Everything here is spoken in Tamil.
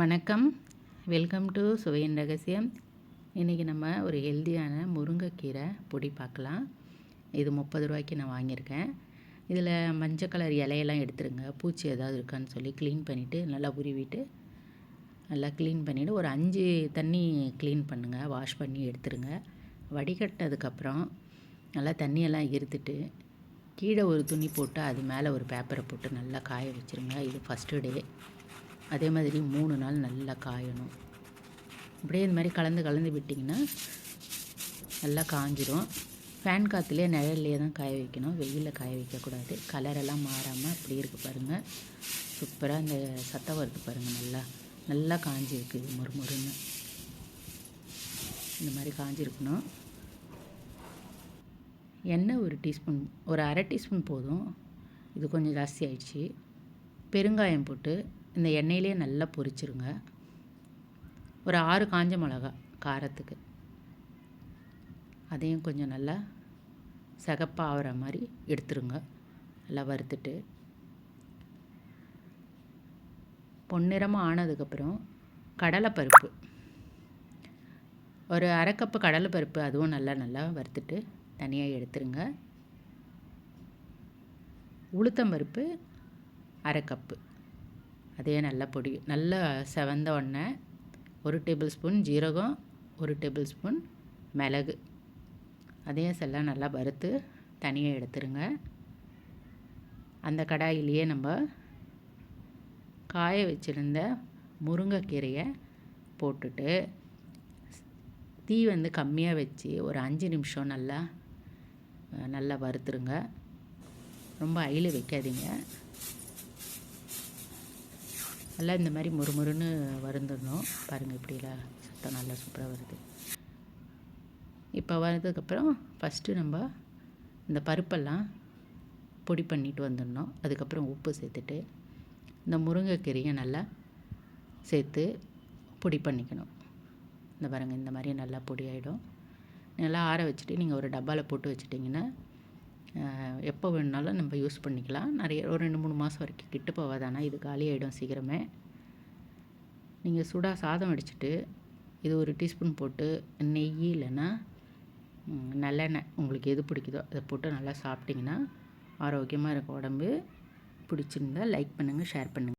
வணக்கம், வெல்கம் டு சுவையின் ரகசியம். இன்றைக்கி நம்ம ஒரு ஹெல்த்தியான முருங்கைக்கீரை பொடி பார்க்கலாம். இது 30 ரூபாய்க்கு நான் வாங்கியிருக்கேன். இதில் மஞ்சள் கலர் இலையெல்லாம் எடுத்துருங்க. பூச்சி ஏதாவது இருக்கான்னு சொல்லி க்ளீன் பண்ணிவிட்டு நல்லா உருவிட்டு நல்லா க்ளீன் பண்ணிவிட்டு ஒரு 5 தண்ணி க்ளீன் பண்ணுங்கள். வாஷ் பண்ணி எடுத்துருங்க. வடிகட்டினதுக்கப்புறம் நல்லா தண்ணியெல்லாம் இருத்துட்டு கீழே ஒரு துணி போட்டு அது மேலே ஒரு பேப்பரை போட்டு நல்லா காய வச்சுருங்க. இது ஃபஸ்ட்டு டே. அதே மாதிரி 3 நாள் நல்லா காயணும். அப்படியே இந்த மாதிரி கலந்து விட்டிங்கன்னா நல்லா காஞ்சிரும். ஃபேன் காற்றுலேயே நிழல்லையே தான் காய வைக்கணும், வெயிலில் காய வைக்கக்கூடாது. கலரெல்லாம் மாறாமல் அப்படி இருக்குது பாருங்கள். சூப்பராக இந்த சத்தம் வருது பாருங்கள். நல்லா காஞ்சிருக்கு. இது மொறுமொறுன்னு இந்த மாதிரி காஞ்சிருக்கணும். எண்ணெய் ஒரு டீஸ்பூன், ஒரு அரை டீஸ்பூன் போதும். இது கொஞ்சம் ஜாஸ்தி ஆயிடுச்சு. பெருங்காயம் போட்டு இந்த எண்ணெயிலே நல்லா பொரிச்சிருங்க. ஒரு 6 காஞ்ச மிளகா காரத்துக்கு, அதையும் கொஞ்சம் நல்லா சிகப்பாக ஆகிற மாதிரி எடுத்துருங்க. நல்லா வறுத்துட்டு பொன்னிறமாக ஆனதுக்கப்புறம் கடலைப்பருப்பு, ஒரு அரை கப்பு கடலைப்பருப்பு, அதுவும் நல்லா வறுத்துட்டு தனியாக எடுத்துருங்க. உளுத்தம்பருப்பு அரை கப்பு, அதே நல்லா பொடி நல்லா செவந்த உடனே 1 டேபிள் ஸ்பூன் ஜீரகம், 1 டேபிள் ஸ்பூன் மிளகு, அதையும் எல்லாம் நல்லா வறுத்து தனியாக எடுத்துருங்க. அந்த கடாயிலேயே நம்ம காய வச்சுருந்த முருங்கைக்கீரையை போட்டுட்டு தீ கம்மியாக வச்சு ஒரு 5 நிமிஷம் நல்லா வறுத்துருங்க. ரொம்ப ஹையில் வைக்காதீங்க. நல்லா இந்த மாதிரி முறுமுறுன்னு வருந்துடணும். பாருங்கள், இப்படிலாம் சத்தம் நல்லா சூப்பராக வருது. இப்போ வந்ததுக்கப்புறம் ஃபஸ்ட்டு நம்ம இந்த பருப்பெல்லாம் பொடி பண்ணிட்டு வந்துடணும். அதுக்கப்புறம் உப்பு சேர்த்துட்டு இந்த முருங்கைக்கீரையை நல்லா சேர்த்து பொடி பண்ணிக்கணும். இந்த பாருங்கள், இந்த மாதிரி நல்லா பொடி ஆகிடும். நல்லா ஆற வச்சுட்டு நீங்கள் ஒரு டப்பாவில் போட்டு வச்சுட்டிங்கன்னா எப்போ வேணுனாலும் நம்ம யூஸ் பண்ணிக்கலாம். ஒரு 2-3 மாதம் வரைக்கும் கிட்டு போகாதானா, இது காலி ஆகிடும் சீக்கிரமே. நீங்கள் சூடாக சாதம் வடிச்சிட்டு இது ஒரு டீஸ்பூன் போட்டு நெய் இல்லைன்னா நல்லெண்ணெய், உங்களுக்கு எது பிடிக்குதோ அதை போட்டு நல்லா சாப்பிட்டிங்கன்னா ஆரோக்கியமாக இருக்கும் உடம்பு. பிடிச்சிருந்தா லைக் பண்ணுங்கள், ஷேர் பண்ணுங்கள்.